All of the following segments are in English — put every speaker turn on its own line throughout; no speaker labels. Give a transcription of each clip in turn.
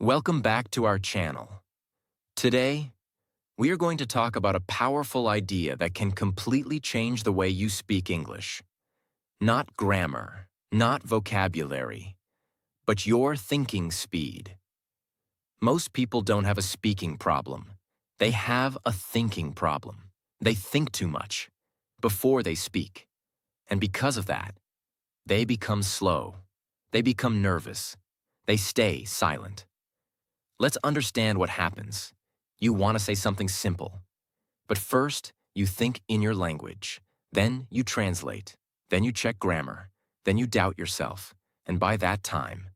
Welcome back to our channel. Today, we are going to talk about a powerful idea that can completely change the way you speak English. Not grammar, not vocabulary, but your thinking speed. Most people don't have a speaking problem. They have a thinking problem. They think too much before they speak. And because of that, they become slow. They become nervous. They stay silent. Let's understand what happens. You want to say something simple. But first, you think in your language. Then you translate. Then you check grammar. Then you doubt yourself. And by that time,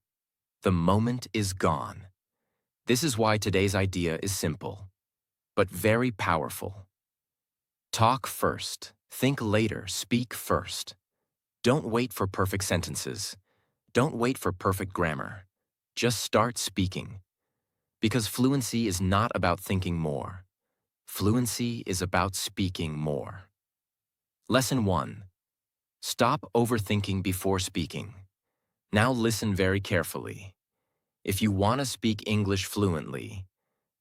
the moment is gone. This is why today's idea is simple, but very powerful. Talk first. Think later. Speak first. Don't wait for perfect sentences. Don't wait for perfect grammar. Just start speaking. Because fluency is not about thinking more. Fluency is about speaking more. Lesson 1. Stop overthinking before speaking. Now listen very carefully. If you want to speak English fluently,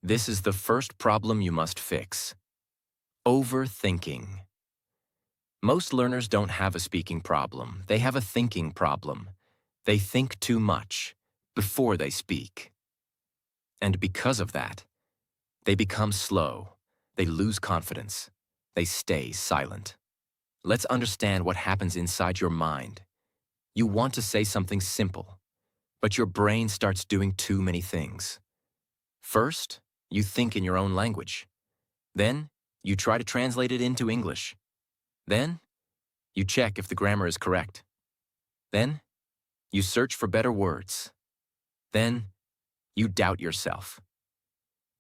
this is the first problem you must fix. Overthinking. Most learners don't have a speaking problem. They have a thinking problem. They think too much before they speak. And because of that, they become slow, they lose confidence, they stay silent. Let's understand what happens inside your mind. You want to say something simple, but your brain starts doing too many things. First, you think in your own language. Then, you try to translate it into English. Then, you check if the grammar is correct. Then, you search for better words. Then, you doubt yourself.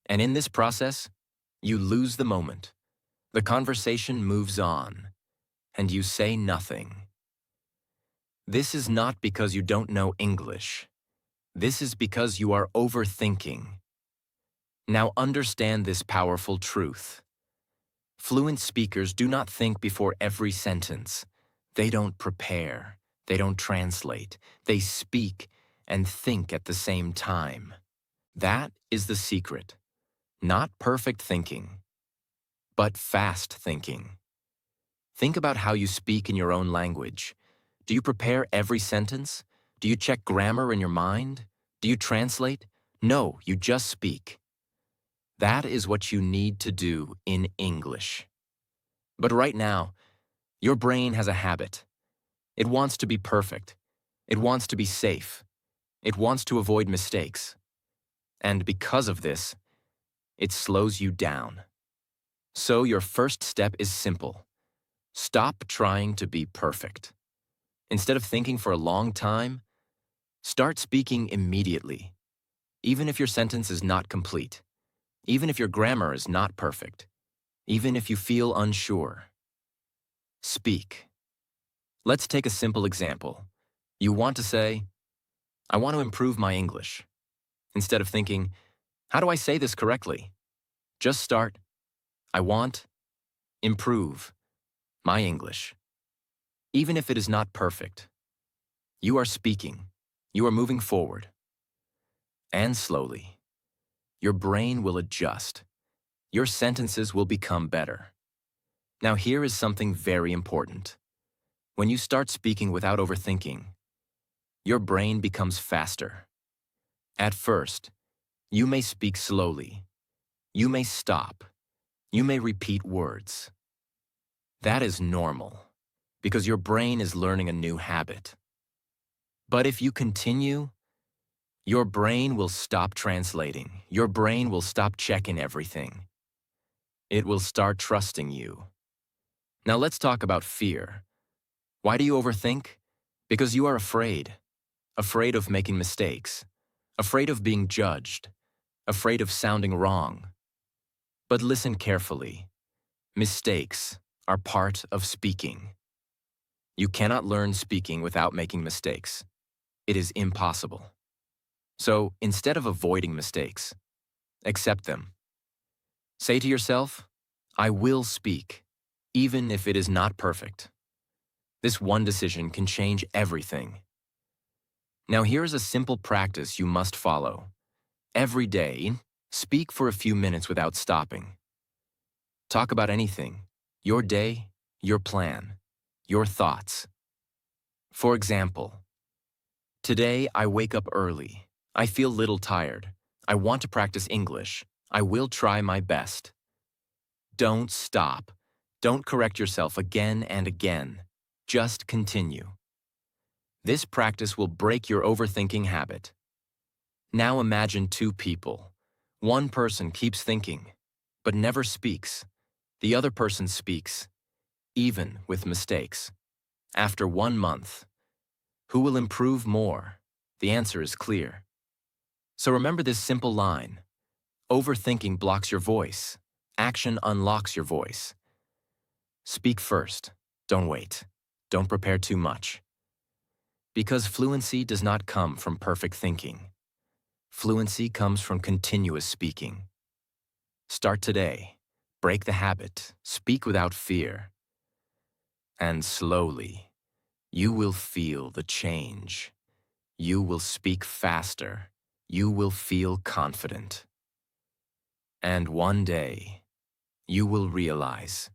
And in this process, you lose the moment. The conversation moves on, and you say nothing. This is not because you don't know English. This is because you are overthinking. Now understand this powerful truth. Fluent speakers do not think before every sentence. They don't prepare. They don't translate. They speak and think at the same time. That is the secret. Not perfect thinking, but fast thinking. Think about how you speak in your own language. Do you prepare every sentence? Do you check grammar in your mind? Do you translate? No, you just speak. That is what you need to do in English. But right now, your brain has a habit. It wants to be perfect. It wants to be safe. It wants to avoid mistakes. And because of this, it slows you down. So your first step is simple. Stop trying to be perfect. Instead of thinking for a long time, start speaking immediately. Even if your sentence is not complete. Even if your grammar is not perfect. Even if you feel unsure. Speak. Let's take a simple example. You want to say, I want to improve my English. Instead of thinking, how do I say this correctly? Just start, I want, improve, my English. Even if it is not perfect, you are speaking, you are moving forward. And slowly, your brain will adjust. Your sentences will become better. Now here is something very important. When you start speaking without overthinking, your brain becomes faster. At first, you may speak slowly. You may stop. You may repeat words. That is normal, because your brain is learning a new habit. But if you continue, your brain will stop translating. Your brain will stop checking everything. It will start trusting you. Now let's talk about fear. Why do you overthink? Because you are afraid. Afraid of making mistakes. Afraid of being judged. Afraid of sounding wrong. But listen carefully. Mistakes are part of speaking. You cannot learn speaking without making mistakes. It is impossible. So instead of avoiding mistakes, accept them. Say to yourself, I will speak, even if it is not perfect. This one decision can change everything. Now here is a simple practice you must follow. Every day, speak for a few minutes without stopping. Talk about anything, your day, your plan, your thoughts. For example, today I wake up early. I feel little tired. I want to practice English. I will try my best. Don't stop. Don't correct yourself again and again. Just continue. This practice will break your overthinking habit. Now imagine two people. One person keeps thinking, but never speaks. The other person speaks, even with mistakes. After 1 month, who will improve more? The answer is clear. So remember this simple line. Overthinking blocks your voice. Action unlocks your voice. Speak first. Don't wait. Don't prepare too much. Because fluency does not come from perfect thinking. Fluency comes from continuous speaking. Start today. Break the habit. Speak without fear. And slowly, you will feel the change. You will speak faster. You will feel confident. And one day, you will realize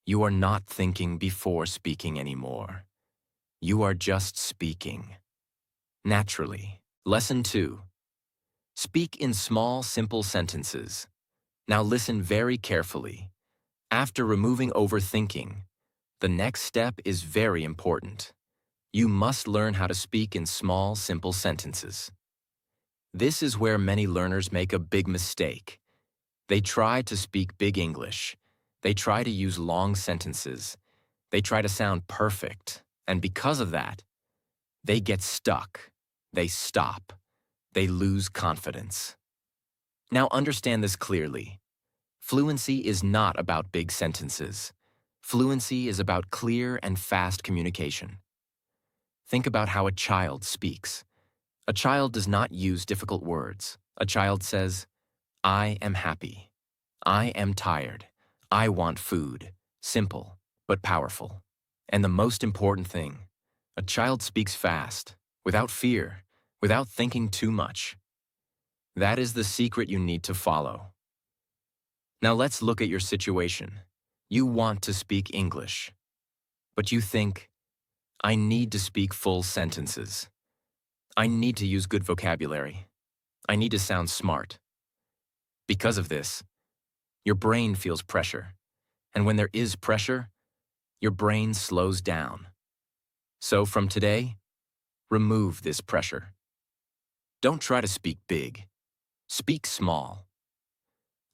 you are not thinking before speaking anymore. You are just speaking. Naturally. Lesson 2. Speak in small, simple sentences. Now listen very carefully. After removing overthinking, the next step is very important. You must learn how to speak in small, simple sentences. This is where many learners make a big mistake. They try to speak big English. They try to use long sentences. They try to sound perfect. And because of that, they get stuck. They stop. They lose confidence. Now understand this clearly. Fluency is not about big sentences. Fluency is about clear and fast communication. Think about how a child speaks. A child does not use difficult words. A child says, I am happy. I am tired. I want food. Simple, but powerful. And the most important thing, a child speaks fast, without fear, without thinking too much. That is the secret you need to follow. Now let's look at your situation. You want to speak English, but you think, I need to speak full sentences. I need to use good vocabulary. I need to sound smart. Because of this, your brain feels pressure. And when there is pressure, your brain slows down. So from today, remove this pressure. Don't try to speak big. Speak small.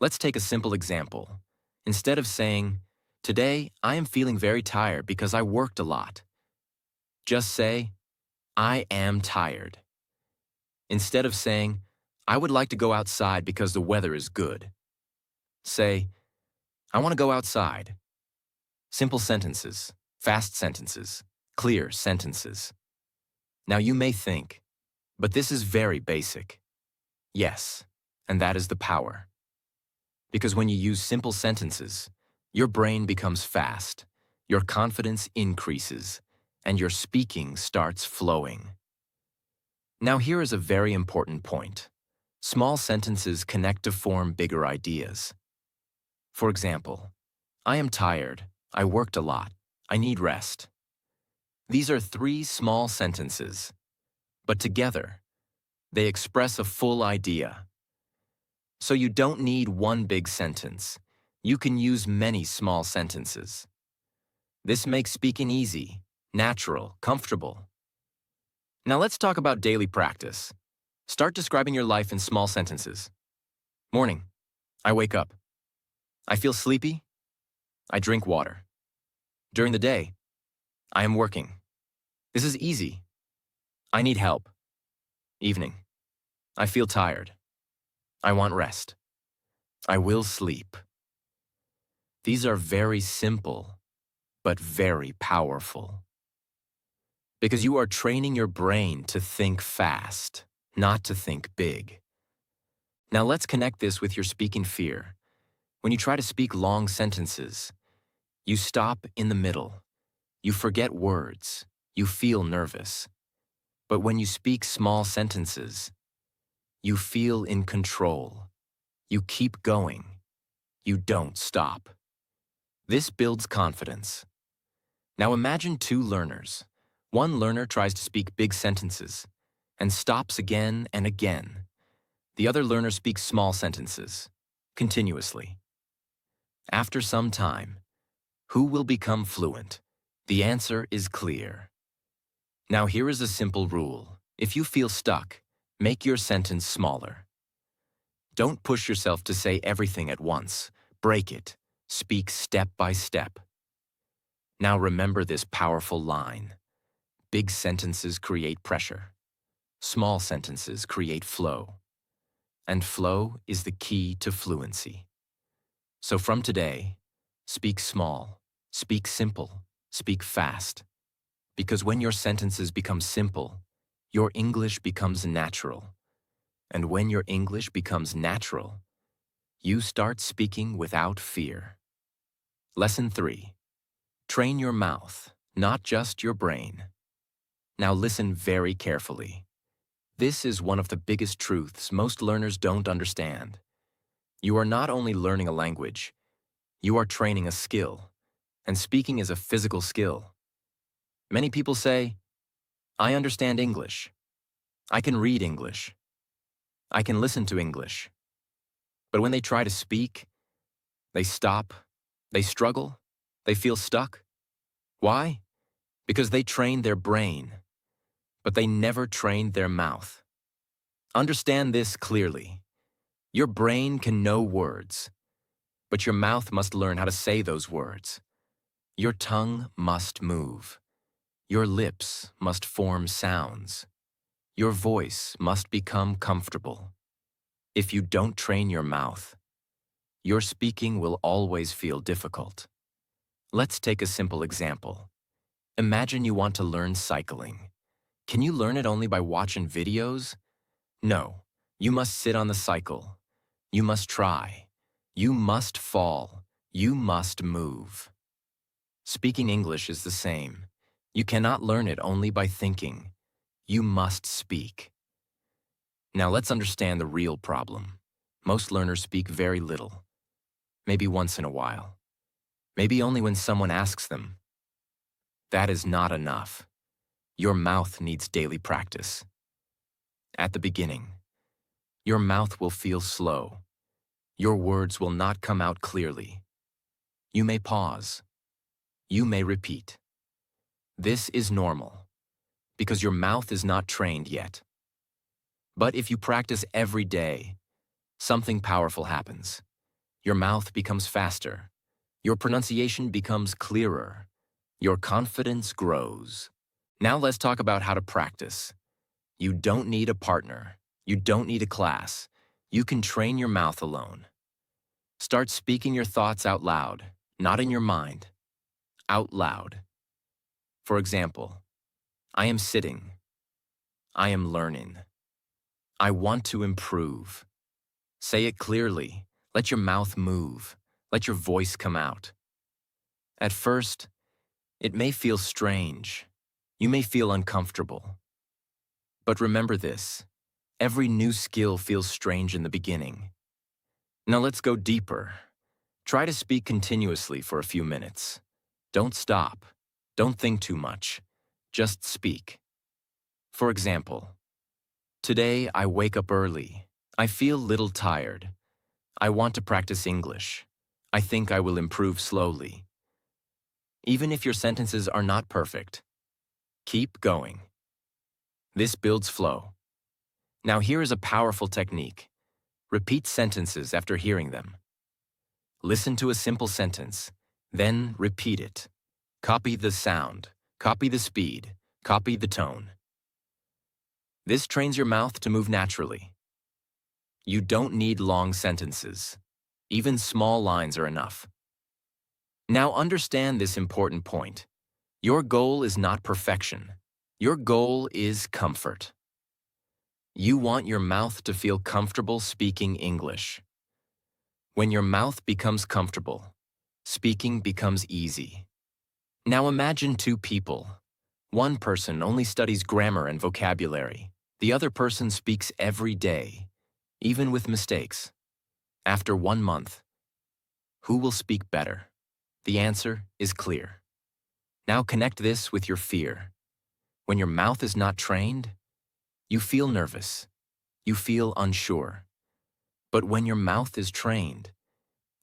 Let's take a simple example. Instead of saying, today I am feeling very tired because I worked a lot, just say, I am tired. Instead of saying, I would like to go outside because the weather is good, say, I want to go outside. Simple sentences, fast sentences, clear sentences. Now you may think, but this is very basic. Yes, and that is the power. Because when you use simple sentences, your brain becomes fast, your confidence increases, and your speaking starts flowing. Now here is a very important point. Small sentences connect to form bigger ideas. For example, I am tired, I worked a lot, I need rest. These are 3 small sentences, but together, they express a full idea. So you don't need one big sentence. You can use many small sentences. This makes speaking easy, natural, comfortable. Now let's talk about daily practice. Start describing your life in small sentences. Morning, I wake up. I feel sleepy. I drink water. During the day, I am working. This is easy. I need help. Evening, I feel tired. I want rest. I will sleep. These are very simple, but very powerful. Because you are training your brain to think fast, not to think big. Now let's connect this with your speaking fear. When you try to speak long sentences, you stop in the middle. You forget words. You feel nervous. But when you speak small sentences, You feel in control. You keep going. You don't stop. This builds confidence. Now imagine two learners. One learner tries to speak big sentences and stops again and again. The other learner speaks small sentences, continuously. After some time, who will become fluent? The answer is clear. Now here is a simple rule. If you feel stuck, make your sentence smaller. Don't push yourself to say everything at once. Break it. Speak step by step. Now remember this powerful line. Big sentences create pressure. Small sentences create flow. And flow is the key to fluency. So from today, speak small, speak simple, speak fast. Because when your sentences become simple, your English becomes natural. And when your English becomes natural, you start speaking without fear. Lesson 3. Train your mouth, not just your brain. Now listen very carefully. This is one of the biggest truths most learners don't understand. You are not only learning a language, you are training a skill. And speaking is a physical skill. Many people say, I understand English. I can read English. I can listen to English. But when they try to speak, they stop, they struggle, they feel stuck. Why? Because they trained their brain, but they never trained their mouth. Understand this clearly. Your brain can know words, but your mouth must learn how to say those words. Your tongue must move. Your lips must form sounds. Your voice must become comfortable. If you don't train your mouth, your speaking will always feel difficult. Let's take a simple example. Imagine you want to learn cycling. Can you learn it only by watching videos? No, you must sit on the cycle. You must try. You must fall. You must move. Speaking English is the same. You cannot learn it only by thinking. You must speak. Now let's understand the real problem. Most learners speak very little. Maybe once in a while. Maybe only when someone asks them. That is not enough. Your mouth needs daily practice. At the beginning, your mouth will feel slow. Your words will not come out clearly. You may pause. You may repeat. This is normal, because your mouth is not trained yet. But if you practice every day, something powerful happens. Your mouth becomes faster. Your pronunciation becomes clearer. Your confidence grows. Now let's talk about how to practice. You don't need a partner. You don't need a class. You can train your mouth alone. Start speaking your thoughts out loud, not in your mind. Out loud. For example, I am sitting. I am learning. I want to improve. Say it clearly. Let your mouth move. Let your voice come out. At first, it may feel strange. You may feel uncomfortable. But remember this. Every new skill feels strange in the beginning. Now let's go deeper. Try to speak continuously for a few minutes. Don't stop. Don't think too much. Just speak. For example, today I wake up early. I feel little tired. I want to practice English. I think I will improve slowly. Even if your sentences are not perfect, keep going. This builds flow. Now here is a powerful technique. Repeat sentences after hearing them. Listen to a simple sentence, then repeat it. Copy the sound, copy the speed, copy the tone. This trains your mouth to move naturally. You don't need long sentences. Even small lines are enough. Now understand this important point. Your goal is not perfection. Your goal is comfort. You want your mouth to feel comfortable speaking English. When your mouth becomes comfortable, speaking becomes easy. Now imagine two people. One person only studies grammar and vocabulary. The other person speaks every day. even with mistakes. After 1 month, who will speak better? The answer is clear. Now connect this with your fear. When your mouth is not trained, you feel nervous. You feel unsure. But when your mouth is trained,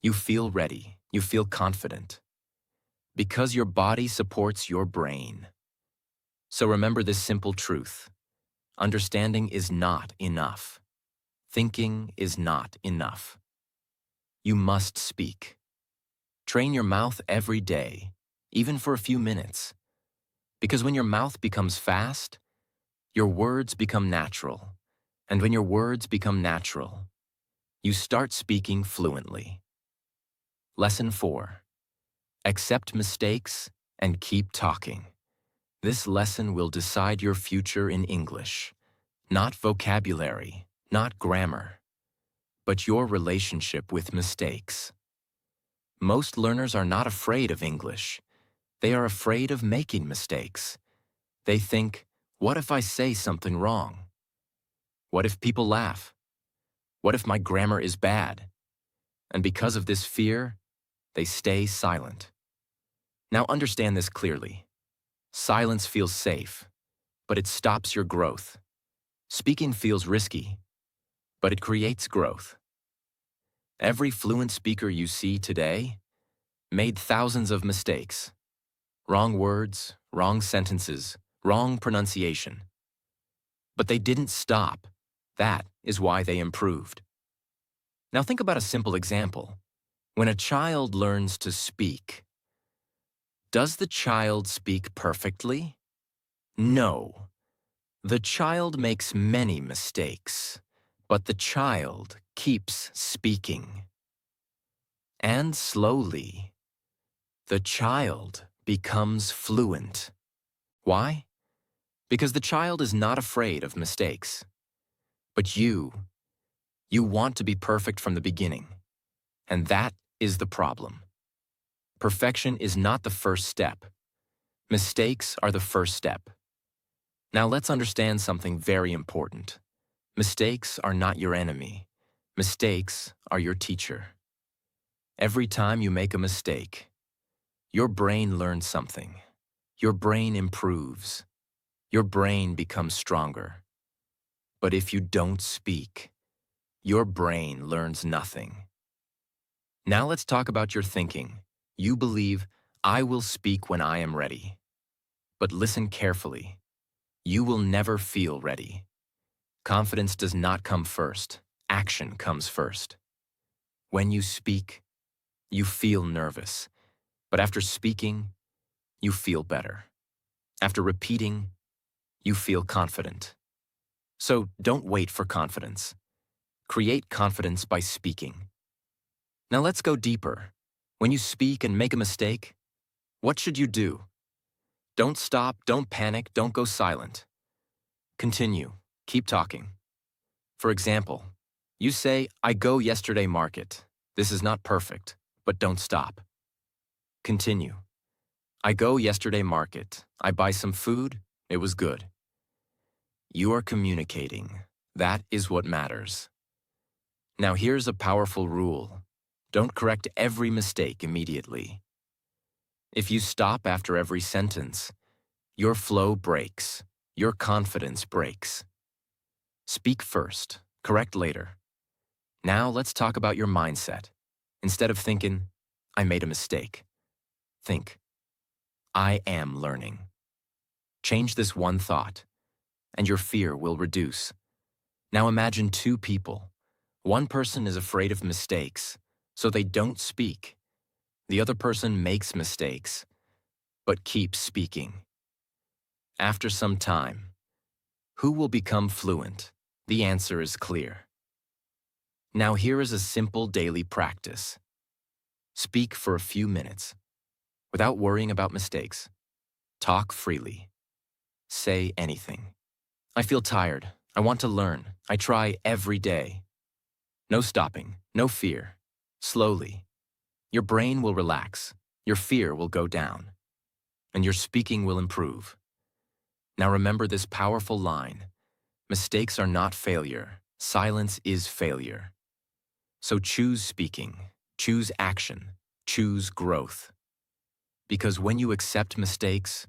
you feel ready. You feel confident. Because your body supports your brain. So remember this simple truth. Understanding is not enough. Thinking is not enough. You must speak. Train your mouth every day, even for a few minutes. Because when your mouth becomes fast, your words become natural. And when your words become natural, you start speaking fluently. Lesson 4. Accept mistakes and keep talking. This lesson will decide your future in English. Not vocabulary, not grammar, but your relationship with mistakes. Most learners are not afraid of English. They are afraid of making mistakes. They think, what if I say something wrong? What if people laugh? What if my grammar is bad? And because of this fear, they stay silent. Now understand this clearly. Silence feels safe, but it stops your growth. Speaking feels risky, but it creates growth. Every fluent speaker you see today made thousands of mistakes. Wrong words, wrong sentences, wrong pronunciation. But they didn't stop. That is why they improved. Now think about a simple example. When a child learns to speak, does the child speak perfectly? No. The child makes many mistakes, but the child keeps speaking. And slowly, the child becomes fluent. Why? Because the child is not afraid of mistakes. But you want to be perfect from the beginning. And that is the problem. Perfection is not the first step. Mistakes are the first step. Now let's understand something very important. Mistakes are not your enemy. Mistakes are your teacher. Every time you make a mistake, your brain learns something. Your brain improves. Your brain becomes stronger. But if you don't speak, your brain learns nothing. Now let's talk about your thinking. You believe, I will speak when I am ready. But listen carefully. You will never feel ready. Confidence does not come first. Action comes first. When you speak, you feel nervous. But after speaking, you feel better. After repeating, you feel confident. So don't wait for confidence. Create confidence by speaking. Now let's go deeper. When you speak and make a mistake, what should you do? Don't stop, don't panic, don't go silent. Continue. Keep talking. For example, you say, I go yesterday market. This is not perfect, but don't stop. Continue. I go yesterday market. I buy some food. It was good. You are communicating. That is what matters. Now here's a powerful rule. Don't correct every mistake immediately. If you stop after every sentence, your flow breaks. Your confidence breaks. Speak first, correct later. Now let's talk about your mindset. Instead of thinking, I made a mistake, think, I am learning. Change this one thought, and your fear will reduce. Now imagine two people. One person is afraid of mistakes, so they don't speak. The other person makes mistakes, but keeps speaking. After some time, who will become fluent? The answer is clear. Now here is a simple daily practice. Speak for a few minutes, without worrying about mistakes. Talk freely. Say anything. I feel tired. I want to learn. I try every day. No stopping, no fear. Slowly. Your brain will relax. Your fear will go down. And your speaking will improve. Now remember this powerful line. Mistakes are not failure. Silence is failure. So choose speaking, choose action, choose growth. Because when you accept mistakes,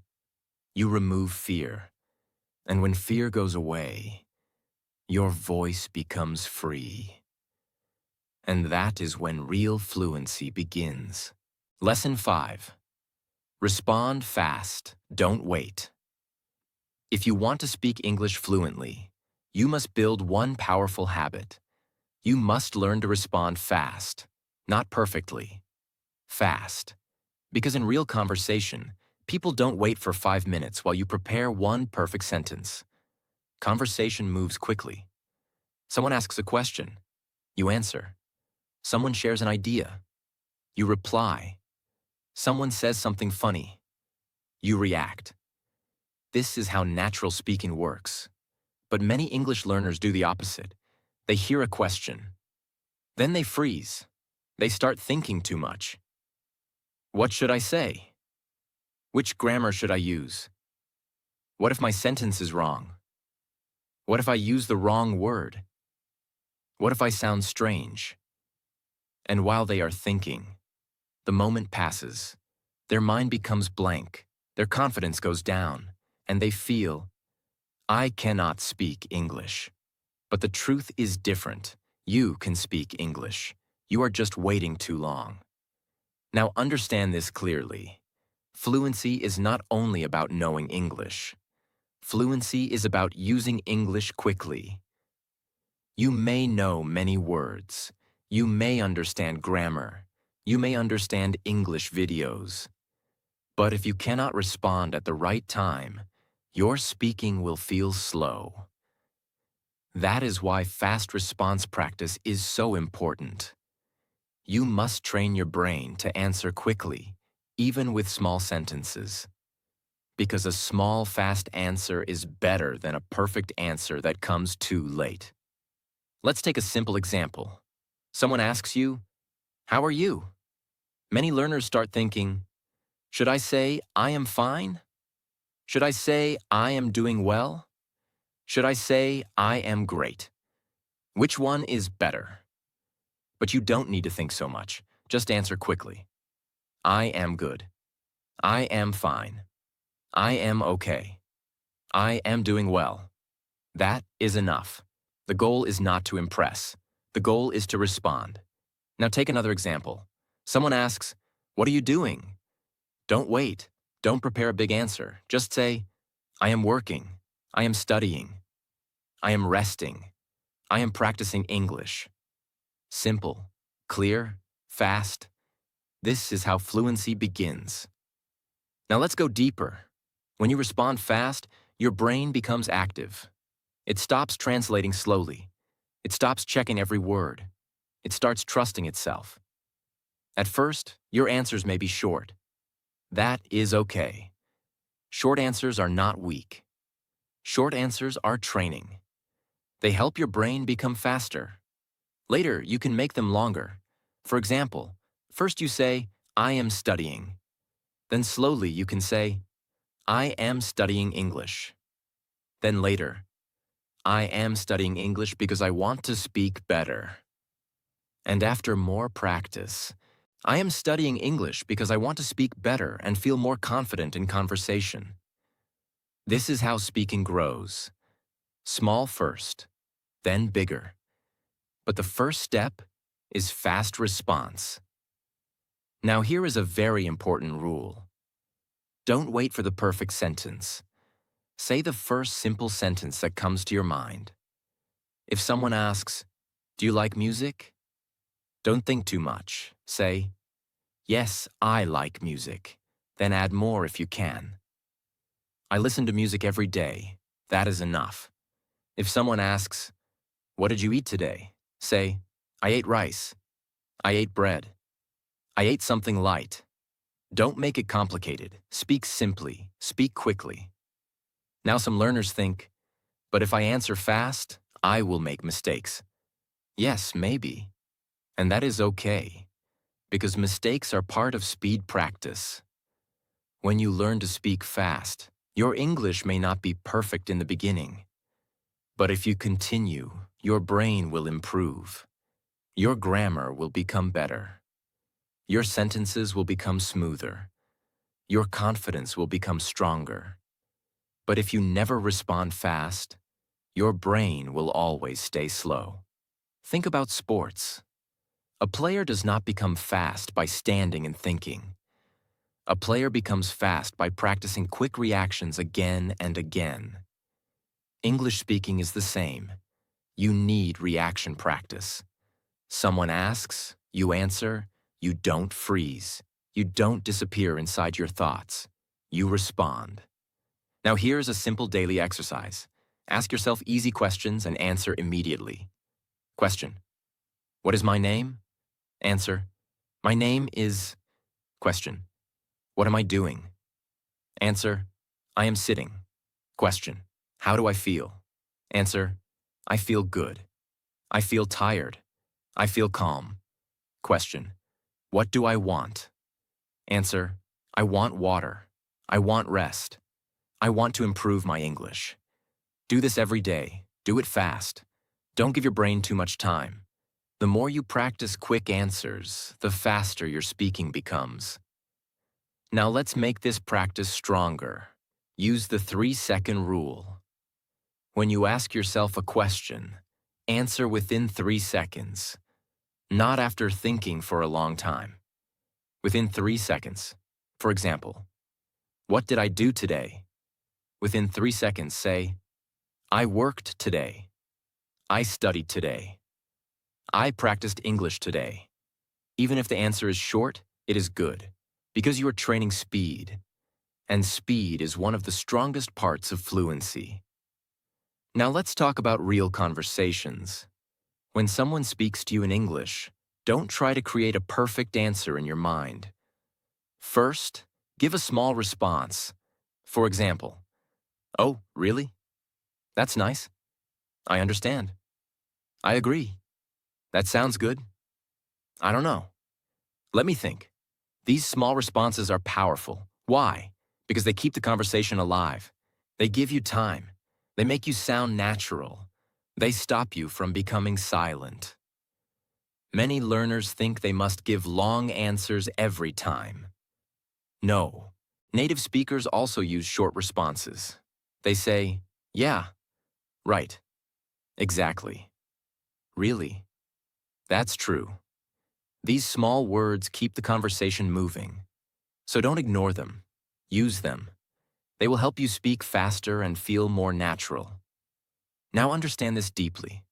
you remove fear. And when fear goes away, your voice becomes free. And that is when real fluency begins. Lesson 5. Respond fast, don't wait. If you want to speak English fluently, you must build one powerful habit. You must learn to respond fast, not perfectly. Fast. Because in real conversation, people don't wait for 5 minutes while you prepare one perfect sentence. Conversation moves quickly. Someone asks a question. You answer. Someone shares an idea. You reply. Someone says something funny. You react. This is how natural speaking works. But many English learners do the opposite. They hear a question. Then they freeze. They start thinking too much. What should I say? Which grammar should I use? What if my sentence is wrong? What if I use the wrong word? What if I sound strange? And while they are thinking, the moment passes. Their mind becomes blank. Their confidence goes down. And they feel, I cannot speak English. But the truth is different. You can speak English. You are just waiting too long. Now understand this clearly. Fluency is not only about knowing English. Fluency is about using English quickly. You may know many words. You may understand grammar. You may understand English videos. But if you cannot respond at the right time, your speaking will feel slow. That is why fast response practice is so important. You must train your brain to answer quickly, even with small sentences. Because a small, fast answer is better than a perfect answer that comes too late. Let's take a simple example. Someone asks you, "How are you?" Many learners start thinking, should I say, I am fine? Should I say, I am doing well? Should I say, I am great? Which one is better? But you don't need to think so much. Just answer quickly. I am good. I am fine. I am okay. I am doing well. That is enough. The goal is not to impress. The goal is to respond. Now take another example. Someone asks, what are you doing? Don't wait. Don't prepare a big answer. Just say, I am working. I am studying. I am resting. I am practicing English. Simple, clear, fast. This is how fluency begins. Now let's go deeper. When you respond fast, your brain becomes active. It stops translating slowly. It stops checking every word. It starts trusting itself. At first, your answers may be short. That is okay. Short answers are not weak. Short answers are training. They help your brain become faster. Later, you can make them longer. For example, first you say, I am studying. Then slowly you can say, I am studying English. Then later, I am studying English because I want to speak better. And after more practice, I am studying English because I want to speak better and feel more confident in conversation. This is how speaking grows. Small first, then bigger. But the first step is fast response. Now here is a very important rule. Don't wait for the perfect sentence. Say the first simple sentence that comes to your mind. If someone asks, do you like music? Don't think too much. Say, yes, I like music. Then add more if you can. I listen to music every day. That is enough. If someone asks, what did you eat today? Say, I ate rice. I ate bread. I ate something light. Don't make it complicated. Speak simply. Speak quickly. Now some learners think, but if I answer fast, I will make mistakes. Yes, maybe. And that is okay, because mistakes are part of speed practice. When you learn to speak fast, your English may not be perfect in the beginning. But if you continue, your brain will improve. Your grammar will become better. Your sentences will become smoother. Your confidence will become stronger. But if you never respond fast, your brain will always stay slow. Think about sports. A player does not become fast by standing and thinking. A player becomes fast by practicing quick reactions again and again. English speaking is the same. You need reaction practice. Someone asks, you answer, you don't freeze. You don't disappear inside your thoughts. You respond. Now here's a simple daily exercise. Ask yourself easy questions and answer immediately. Question: what is my name? Answer: my name is... Question: what am I doing? Answer: I am sitting. Question: how do I feel? Answer: I feel good. I feel tired. I feel calm. Question: what do I want? Answer: I want water. I want rest. I want to improve my English. Do this every day. Do it fast. Don't give your brain too much time. The more you practice quick answers, the faster your speaking becomes. Now let's make this practice stronger. Use the 3-second rule. When you ask yourself a question, answer within 3 seconds, not after thinking for a long time. Within 3 seconds. For example, what did I do today? Within 3 seconds, say, I worked today. I studied today. I practiced English today. Even if the answer is short, it is good, because you are training speed. And speed is one of the strongest parts of fluency. Now let's talk about real conversations. When someone speaks to you in English, don't try to create a perfect answer in your mind. First, give a small response. For example, oh, really? That's nice. I understand. I agree. That sounds good. I don't know. Let me think. These small responses are powerful. Why? Because they keep the conversation alive. They give you time. They make you sound natural. They stop you from becoming silent. Many learners think they must give long answers every time. No. Native speakers also use short responses. They say, yeah, right, exactly, really, that's true. These small words keep the conversation moving. So don't ignore them. Use them. They will help you speak faster and feel more natural. Now understand this deeply.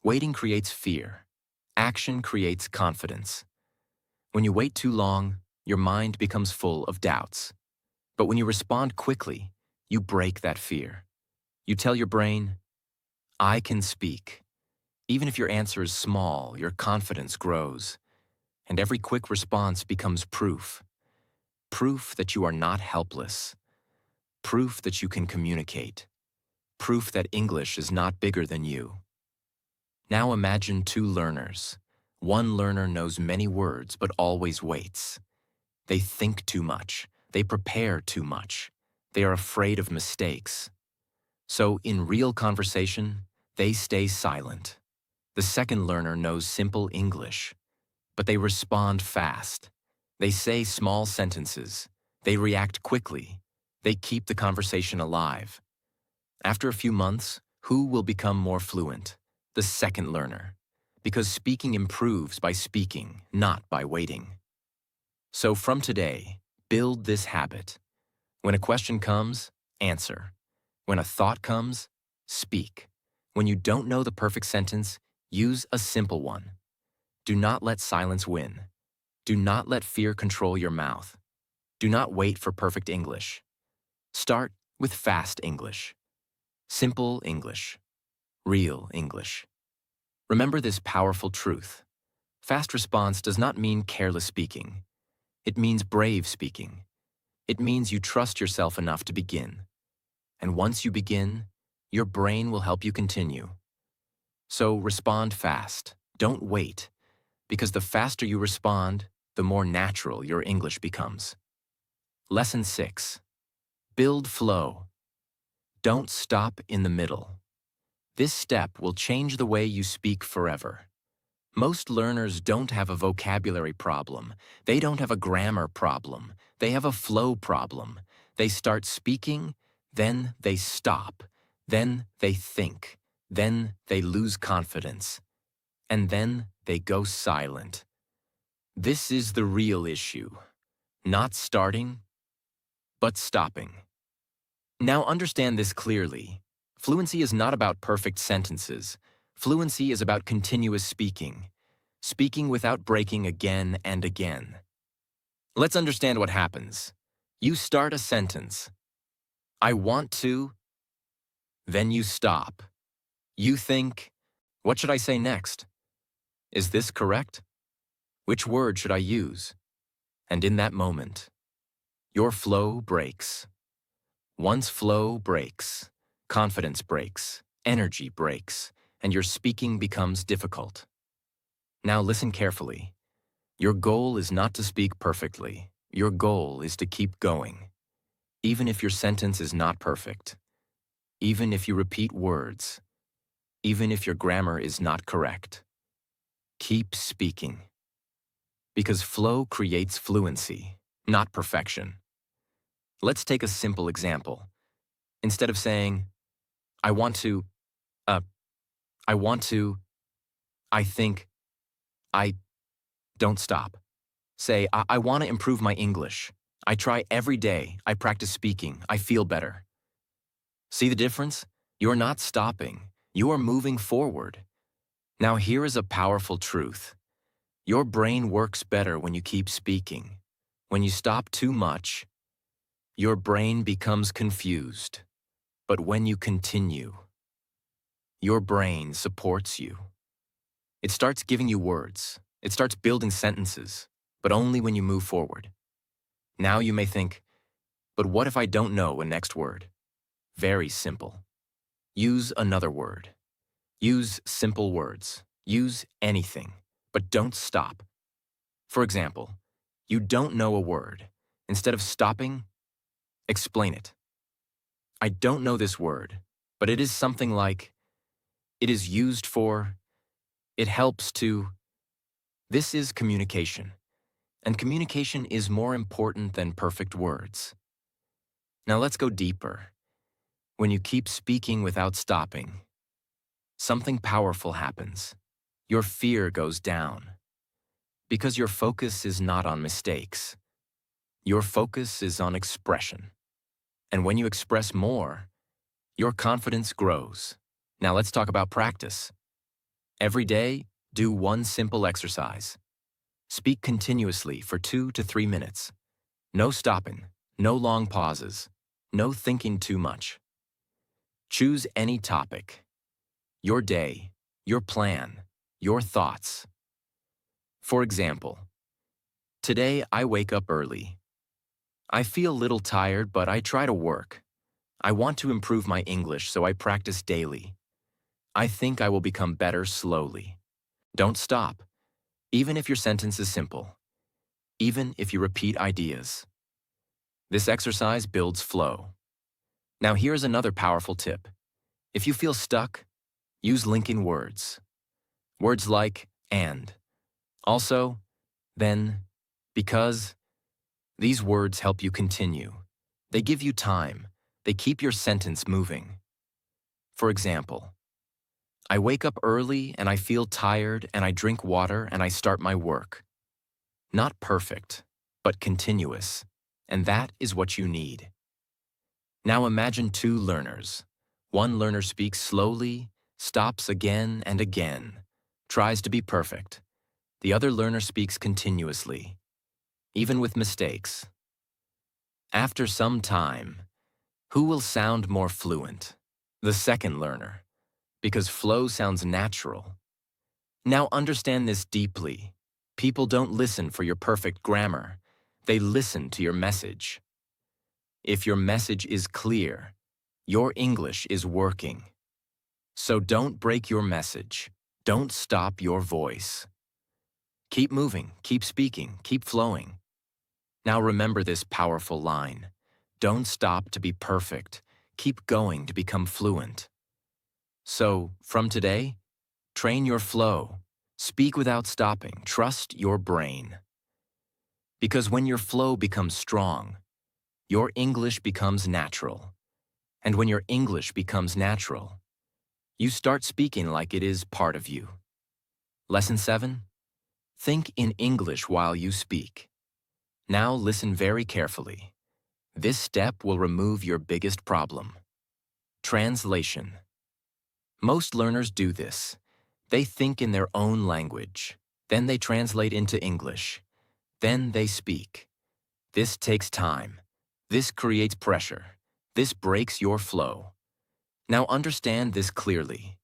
Waiting creates fear. Action creates confidence. When you wait too long, your mind becomes full of doubts. But when you respond quickly, you break that fear. You tell your brain, I can speak. Even if your answer is small, your confidence grows. And every quick response becomes proof. Proof that you are not helpless. Proof that you can communicate. Proof that English is not bigger than you. Now imagine 2 learners. One learner knows many words but always waits. They think too much. They prepare too much. They are afraid of mistakes. So in real conversation, they stay silent. The second learner knows simple English, but they respond fast. They say small sentences. They react quickly. They keep the conversation alive. After a few months, who will become more fluent? The second learner. Because speaking improves by speaking, not by waiting. So from today, build this habit. When a question comes, answer. When a thought comes, speak. When you don't know the perfect sentence, use a simple one. Do not let silence win. Do not let fear control your mouth. Do not wait for perfect English. Start with fast English. Simple English. Real English. Remember this powerful truth. Fast response does not mean careless speaking. It means brave speaking. It means you trust yourself enough to begin. And once you begin, your brain will help you continue. So respond fast. Don't wait. Because the faster you respond, the more natural your English becomes. Lesson 6. Build flow. Don't stop in the middle. This step will change the way you speak forever. Most learners don't have a vocabulary problem. They don't have a grammar problem. They have a flow problem. They start speaking, then they stop. Then they think. Then they lose confidence. And then they go silent. This is the real issue. Not starting, but stopping. Now understand this clearly. Fluency is not about perfect sentences. Fluency is about continuous speaking. Speaking without breaking again and again. Let's understand what happens. You start a sentence. I want to. Then you stop. You think, what should I say next? Is this correct? Which word should I use? And in that moment, your flow breaks. Once flow breaks, confidence breaks, energy breaks, and your speaking becomes difficult. Now listen carefully. Your goal is not to speak perfectly. Your goal is to keep going. Even if your sentence is not perfect. Even if you repeat words. Even if your grammar is not correct. Keep speaking. Because flow creates fluency, not perfection. Let's take a simple example. Instead of saying, I want to, I want to, I think, I don't stop. Say, I want to improve my English. I try every day. I practice speaking. I feel better. See the difference? You're not stopping. You are moving forward. Now here is a powerful truth. Your brain works better when you keep speaking. When you stop too much, your brain becomes confused. But when you continue, your brain supports you. It starts giving you words. It starts building sentences, but only when you move forward. Now you may think, but what if I don't know a next word? Very simple. Use another word. Use simple words. Use anything, but don't stop. For example, you don't know a word. Instead of stopping, explain it. I don't know this word, but it is something like, it is used for, it helps to. This is communication, and communication is more important than perfect words. Now let's go deeper. When you keep speaking without stopping, something powerful happens. Your fear goes down. Because your focus is not on mistakes. Your focus is on expression. And when you express more, your confidence grows. Now let's talk about practice. Every day, do one simple exercise. Speak continuously for 2 to 3 minutes. No stopping, no long pauses, no thinking too much. Choose any topic. Your day, your plan, your thoughts. For example, today I wake up early. I feel a little tired, but I try to work. I want to improve my English, so I practice daily. I think I will become better slowly. Don't stop, even if your sentence is simple. Even if you repeat ideas. This exercise builds flow. Now here's another powerful tip. If you feel stuck, use linking words. Words like and, also, then, because. These words help you continue. They give you time. They keep your sentence moving. For example, I wake up early and I feel tired and I drink water and I start my work. Not perfect, but continuous. And that is what you need. Now imagine 2 learners. One learner speaks slowly, stops again and again, tries to be perfect. The other learner speaks continuously, even with mistakes. After some time, who will sound more fluent? The second learner, because flow sounds natural. Now understand this deeply. People don't listen for your perfect grammar. They listen to your message. If your message is clear, your English is working. So don't break your message. Don't stop your voice. Keep moving, keep speaking, keep flowing. Now remember this powerful line. Don't stop to be perfect. Keep going to become fluent. So, from today, train your flow. Speak without stopping. Trust your brain. Because when your flow becomes strong, your English becomes natural. And when your English becomes natural, you start speaking like it is part of you. Lesson 7. Think in English while you speak. Now listen very carefully. This step will remove your biggest problem. Translation. Most learners do this. They think in their own language. Then they translate into English. Then they speak. This takes time. This creates pressure. This breaks your flow. Now understand this clearly.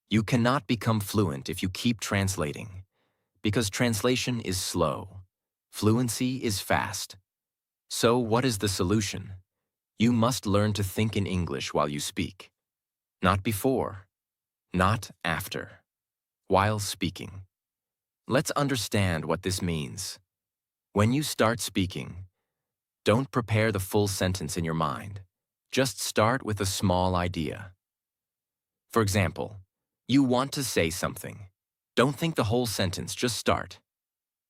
You cannot become fluent if you keep translating, because translation is slow. Fluency is fast. So what is the solution? You must learn to think in English while you speak. Not before, not after. While speaking. Let's understand what this means. When you start speaking, don't prepare the full sentence in your mind. Just start with a small idea. For example, you want to say something. Don't think the whole sentence, just start.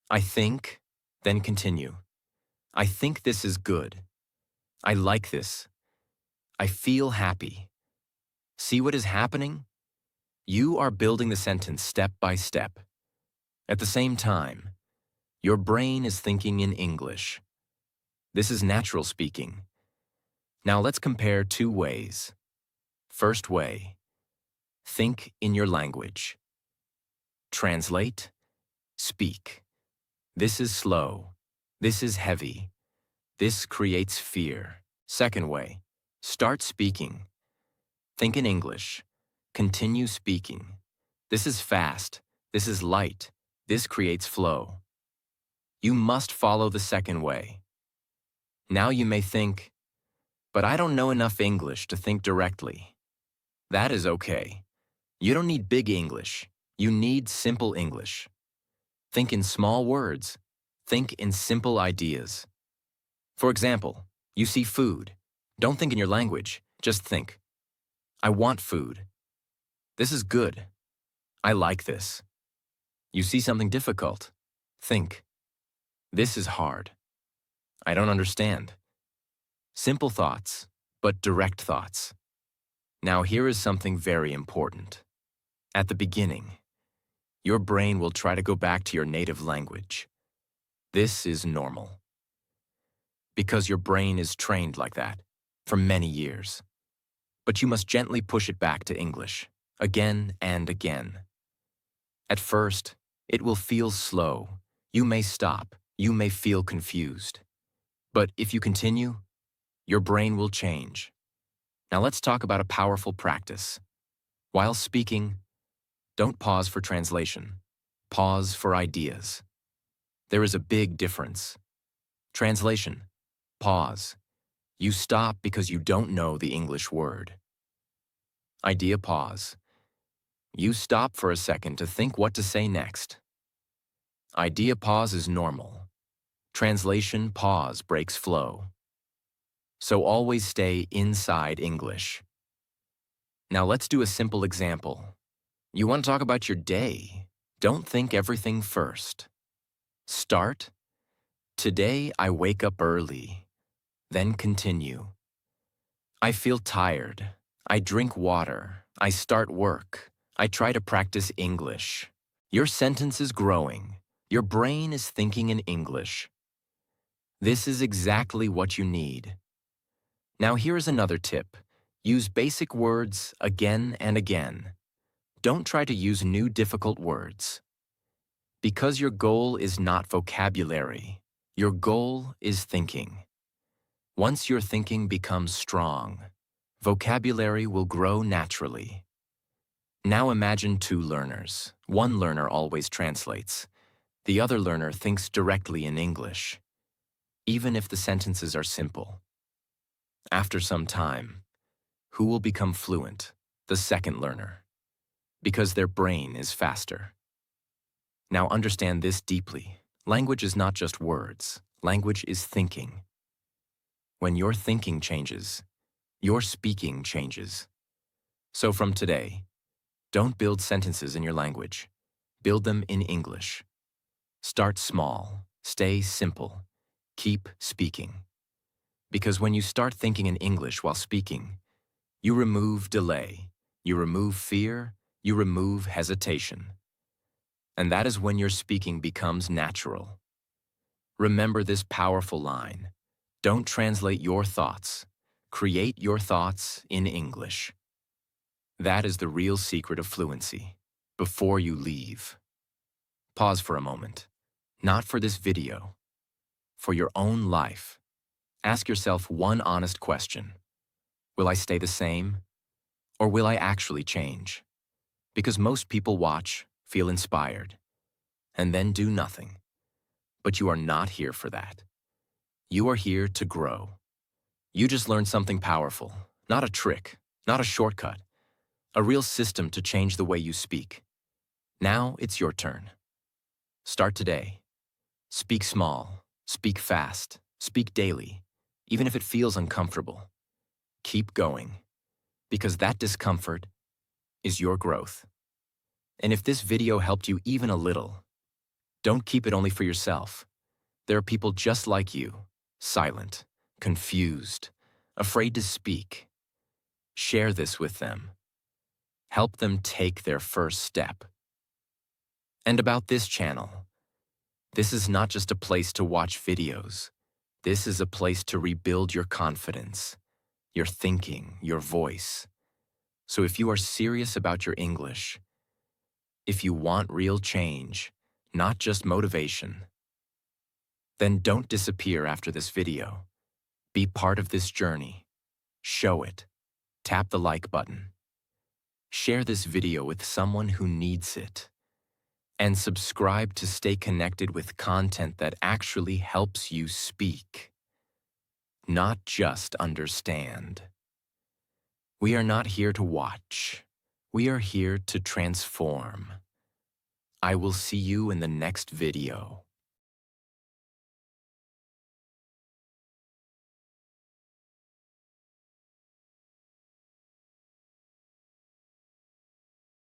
I think, then continue. I think this is good. I like this. I feel happy. See what is happening? You are building the sentence step by step. At the same time, your brain is thinking in English. This is natural speaking. Now let's compare two ways. First way, think in your language. Translate, speak. This is slow. This is heavy. This creates fear. Second way, start speaking. Think in English. Continue speaking. This is fast. This is light. This creates flow. You must follow the second way. Now you may think, but I don't know enough English to think directly. That is okay. You don't need big English. You need simple English. Think in small words. Think in simple ideas. For example, you see food. Don't think in your language. Just think. I want food. This is good. I like this. You see something difficult. Think. This is hard. I don't understand. Simple thoughts, but direct thoughts. Now here is something very important. At the beginning, your brain will try to go back to your native language. This is normal. Because your brain is trained like that for many years. But you must gently push it back to English, again and again. At first, it will feel slow. You may stop. You may feel confused. But if you continue, your brain will change. Now let's talk about a powerful practice. While speaking, don't pause for translation. Pause for ideas. There is a big difference. Translation. Pause. You stop because you don't know the English word. Idea pause. You stop for a second to think what to say next. Idea pause is normal. Translation pause breaks flow. So always stay inside English. Now let's do a simple example. You want to talk about your day. Don't think everything first. Start. Today I wake up early. Then continue. I feel tired. I drink water. I start work. I try to practice English. Your sentence is growing. Your brain is thinking in English. This is exactly what you need. Now here is another tip. Use basic words again and again. Don't try to use new difficult words. Because your goal is not vocabulary. Your goal is thinking. Once your thinking becomes strong, vocabulary will grow naturally. Now imagine two learners. One learner always translates. The other learner thinks directly in English, even if the sentences are simple. After some time, who will become fluent? The second learner, because their brain is faster. Now understand this deeply. Language is not just words. Language is thinking. When your thinking changes, your speaking changes. So from today, Don't build sentences in your language. Build them in English. Start small. Stay simple. Keep speaking. Because when you start thinking in English while speaking, you remove delay, you remove fear, you remove hesitation. And that is when your speaking becomes natural. Remember this powerful line. Don't translate your thoughts. Create your thoughts in English. That is the real secret of fluency. Before you leave, pause for a moment. Not for this video. For your own life. Ask yourself one honest question. Will I stay the same? Or will I actually change? Because most people watch, feel inspired, and then do nothing. But you are not here for that. You are here to grow. You just learned something powerful, not a trick, not a shortcut, a real system to change the way you speak. Now it's your turn. Start today. Speak small, speak fast, speak daily, even if it feels uncomfortable. Keep going, because that discomfort is your growth. And if this video helped you even a little, don't keep it only for yourself. There are people just like you, silent, confused, afraid to speak. Share this with them. Help them take their first step. And about this channel, this is not just a place to watch videos. This is a place to rebuild your confidence, your thinking, your voice. So if you are serious about your English, if you want real change, not just motivation, then don't disappear after this video. Be part of this journey. Show it. Tap the like button. Share this video with someone who needs it. And subscribe to stay connected with content that actually helps you speak, not just understand. We are not here to watch. We are here to transform. I will see you in the next video.